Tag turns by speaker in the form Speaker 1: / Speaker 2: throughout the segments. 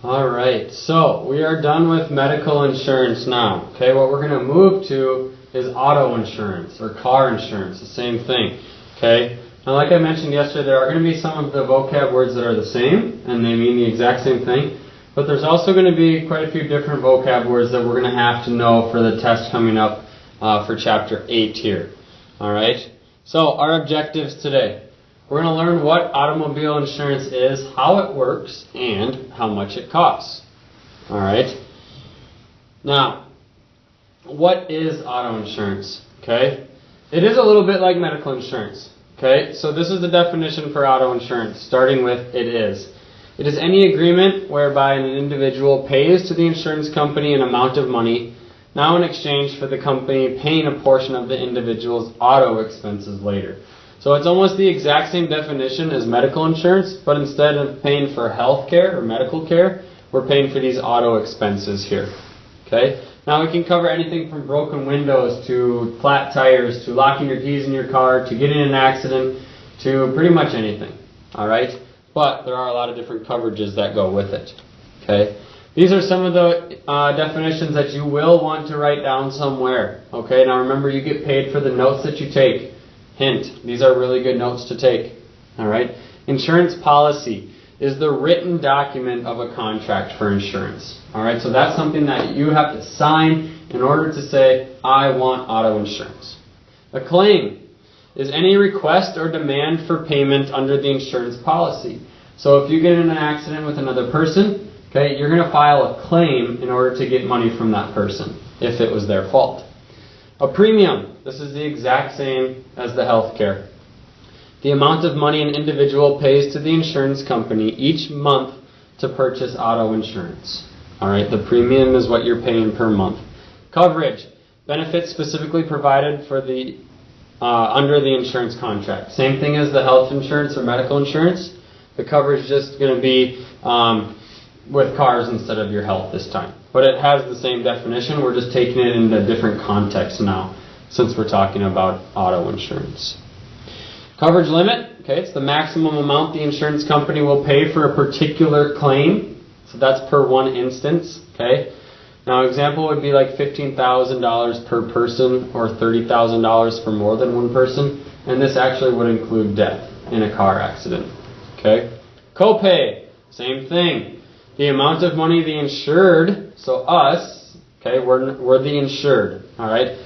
Speaker 1: Alright, so we are done with medical insurance now. Okay, what we're going to move to is auto insurance or car insurance, the same thing. Okay, now like I mentioned yesterday, there are going to be some of the vocab words that are the same and they mean the exact same thing, but there's also going to be quite a few different vocab words that we're going to have to know for the test coming up for Chapter 8 here. Alright, so our objectives today. We're going to learn what automobile insurance is, how it works, and how much it costs. Alright. Now, what is auto insurance? Okay. It is a little bit like medical insurance. Okay. So this is the definition for auto insurance, starting with it is. It is any agreement whereby an individual pays to the insurance company an amount of money, now in exchange for the company paying a portion of the individual's auto expenses later. So it's almost the exact same definition as medical insurance, but instead of paying for health care or medical care, we're paying for these auto expenses here. Okay? Now we can cover anything from broken windows to flat tires to locking your keys in your car to getting in an accident to pretty much anything. Alright? But there are a lot of different coverages that go with it. Okay? These are some of the definitions that you will want to write down somewhere. Okay? Now remember, you get paid for the notes that you take. Hint, these are really good notes to take. Alright? Insurance policy is the written document of a contract for insurance. Alright, so that's something that you have to sign in order to say, I want auto insurance. A claim is any request or demand for payment under the insurance policy. So if you get in an accident with another person, okay, you're going to file a claim in order to get money from that person, if it was their fault. A premium. This is the exact same as the health care. The amount of money an individual pays to the insurance company each month to purchase auto insurance. Alright, the premium is what you're paying per month. Coverage. Benefits specifically provided for the under the insurance contract. Same thing as the health insurance or medical insurance. The coverage is just going to be with cars instead of your health this time. But it has the same definition. We're just taking it in a different context now, since we're talking about auto insurance. Coverage limit, okay, it's the maximum amount the insurance company will pay for a particular claim. So that's per one instance, okay. Now example would be like $15,000 per person or $30,000 for more than one person. And this actually would include death in a car accident, okay. Copay, same thing. The amount of money the insured, so us, okay, we're the insured, alright.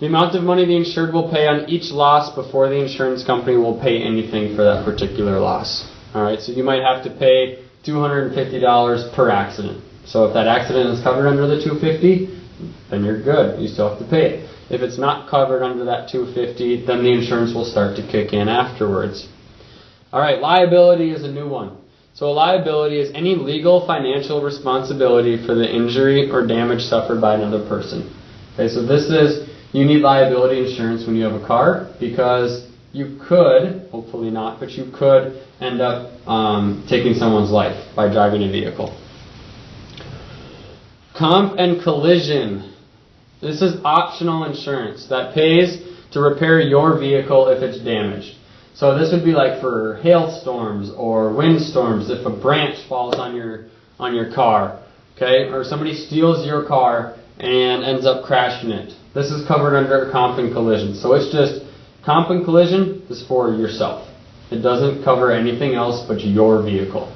Speaker 1: The amount of money the insured will pay on each loss before the insurance company will pay anything for that particular loss. Alright, so you might have to pay $250 per accident. So if that accident is covered under the $250, then you're good. You still have to pay it. If it's not covered under that $250, then the insurance will start to kick in afterwards. Alright, liability is a new one. So a liability is any legal financial responsibility for the injury or damage suffered by another person. Okay, so this is, you need liability insurance when you have a car because you could, hopefully not, but you could end up taking someone's life by driving a vehicle. Comp and collision. This is optional insurance that pays to repair your vehicle if it's damaged. So this would be like for hailstorms or windstorms if a branch falls on your car, okay? Or somebody steals your car and ends up crashing it. This is covered under comp and collision. So it's just comp and collision is for yourself. It doesn't cover anything else but your vehicle.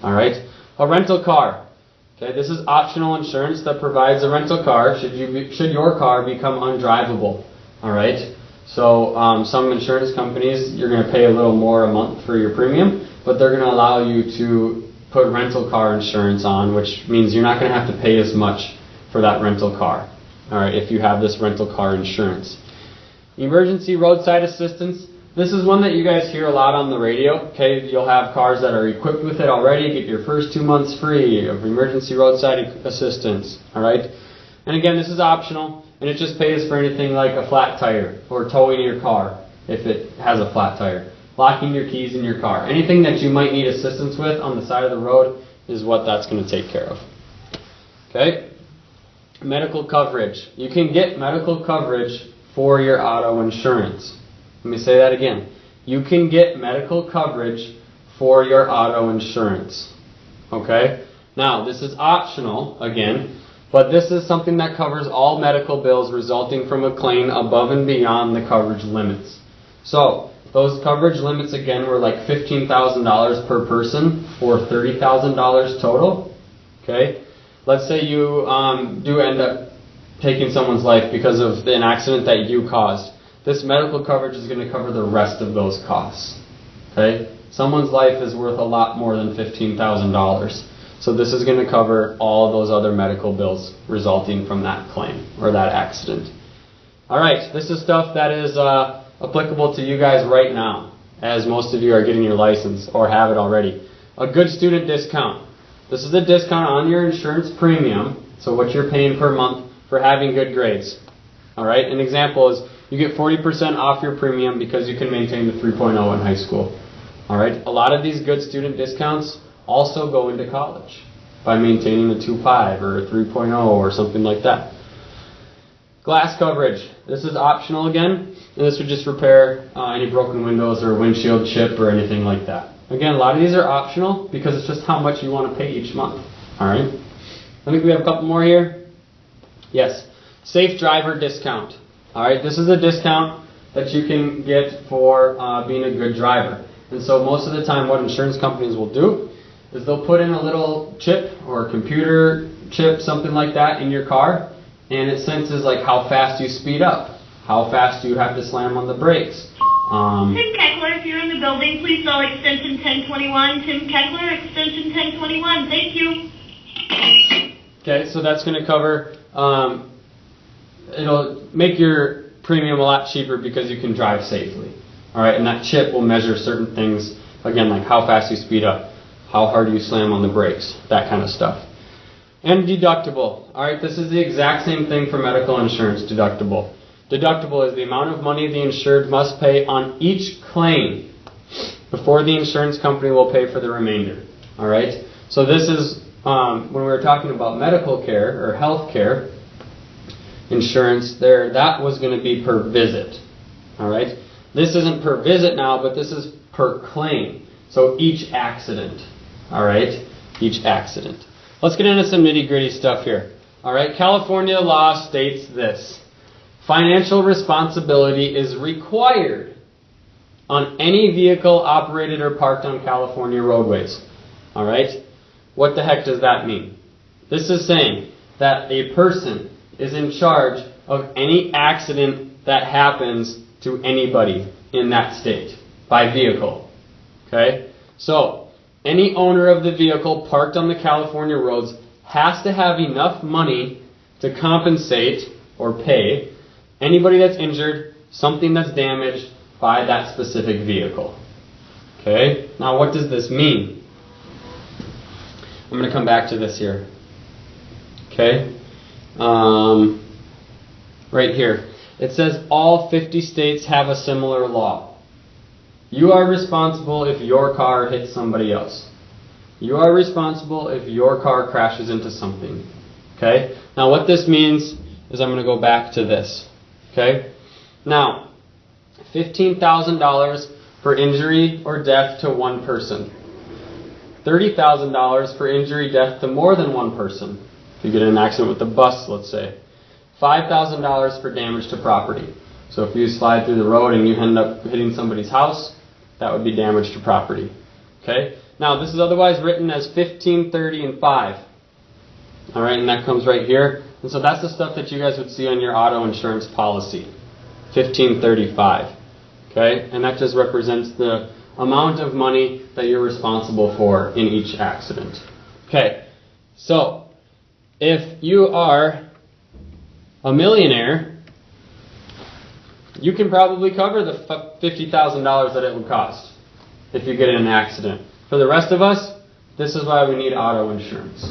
Speaker 1: Alright? A rental car. Okay, this is optional insurance that provides a rental car should your car become undrivable. Alright? So some insurance companies, you're going to pay a little more a month for your premium, but they're going to allow you to put rental car insurance on, which means you're not going to have to pay as much for that rental car. Alright, if you have this rental car insurance. Emergency roadside assistance. This is one that you guys hear a lot on the radio. Okay, you'll have cars that are equipped with it already. Get your first 2 months free of emergency roadside assistance. Alright, and again, this is optional. And it just pays for anything like a flat tire or towing your car if it has a flat tire. Locking your keys in your car. Anything that you might need assistance with on the side of the road is what that's going to take care of. Okay? Medical coverage. You can get medical coverage for your auto insurance. Let me say that again. You can get medical coverage for your auto insurance. Okay? Now, this is optional, again, but this is something that covers all medical bills resulting from a claim above and beyond the coverage limits. So, those coverage limits, again, were like $15,000 per person or $30,000 total. Okay? Let's say you do end up taking someone's life because of an accident that you caused. This medical coverage is going to cover the rest of those costs. Okay? Someone's life is worth a lot more than $15,000. So this is going to cover all of those other medical bills resulting from that claim or that accident. Alright, this is stuff that is applicable to you guys right now, as most of you are getting your license or have it already. A good student discount. This is a discount on your insurance premium, so what you're paying per month for having good grades. Alright, an example is you get 40% off your premium because you can maintain the 3.0 in high school. Alright, a lot of these good student discounts also go into college by maintaining a 2.5 or a 3.0 or something like that. Glass coverage. This is optional again, and this would just repair any broken windows or windshield chip or anything like that. Again, a lot of these are optional because it's just how much you want to pay each month. Alright? I think we have a couple more here. Yes. Safe driver discount. Alright, this is a discount that you can get for being a good driver. And so most of the time what insurance companies will do is they'll put in a little chip or a computer chip, something like that, in your car, and it senses like how fast you speed up, how fast you have to slam on the brakes.
Speaker 2: Tim Keckler, if you're in the building, please dial extension 1021. Tim Keckler, extension 1021. Thank you.
Speaker 1: Okay, so that's going to cover, it'll make your premium a lot cheaper because you can drive safely. Alright, and that chip will measure certain things, again, like how fast you speed up, how hard you slam on the brakes, that kind of stuff. And deductible. Alright, this is the exact same thing for medical insurance, deductible. Deductible is the amount of money the insured must pay on each claim before the insurance company will pay for the remainder. Alright, so this is, when we were talking about medical care or health care insurance, that was going to be per visit. Alright, this isn't per visit now, but this is per claim. So each accident. Alright, each accident. Let's get into some nitty-gritty stuff here. Alright, California law states this. Financial responsibility is required on any vehicle operated or parked on California roadways. Alright, what the heck does that mean? This is saying that a person is in charge of any accident that happens to anybody in that state by vehicle. Okay? So, any owner of the vehicle parked on the California roads has to have enough money to compensate or pay anybody that's injured, something that's damaged by that specific vehicle. Okay? Now, what does this mean? I'm going to come back to this here. Okay? Right here. It says all 50 states have a similar law. You are responsible if your car hits somebody else. You are responsible if your car crashes into something. Okay? Now what this means is I'm going to go back to this. Okay? Now, $15,000 for injury or death to one person. $30,000 for injury, death to more than one person. If you get in an accident with a bus, let's say. $5,000 for damage to property. So if you slide through the road and you end up hitting somebody's house, that would be damage to property. Okay? Now this is otherwise written as 15, 30, and 5. Alright, and that comes right here. And so that's the stuff that you guys would see on your auto insurance policy. 15, 30, 5. Okay? And that just represents the amount of money that you're responsible for in each accident. Okay, so if you are a millionaire, you can probably cover the $50,000 that it would cost if you get in an accident. For the rest of us, this is why we need auto insurance.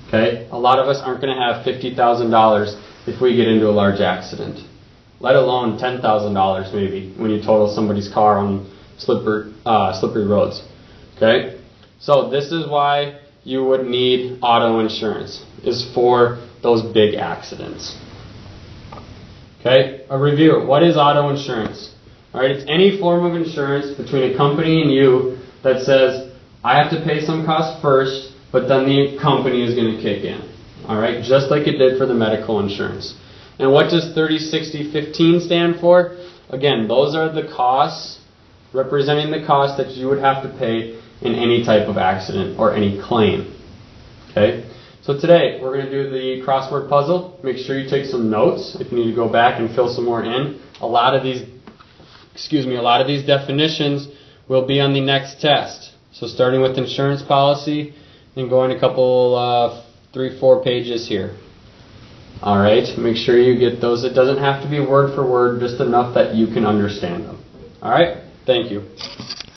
Speaker 1: Okay, a lot of us aren't going to have $50,000 if we get into a large accident, let alone $10,000 maybe when you total somebody's car on slippery roads. Okay, so this is why you would need auto insurance, is for those big accidents. Okay, a review. What is auto insurance? Alright, it's any form of insurance between a company and you that says, I have to pay some cost first, but then the company is going to kick in. All right, just like it did for the medical insurance. And what does 30, 60, 15 stand for? Again, those are the costs, representing the cost that you would have to pay in any type of accident or any claim. Okay? So today, we're going to do the crossword puzzle. Make sure you take some notes if you need to go back and fill some more in. A lot of these definitions will be on the next test. So starting with insurance policy and going a couple, 3-4 pages here. Alright, make sure you get those. It doesn't have to be word for word, just enough that you can understand them. Alright, thank you.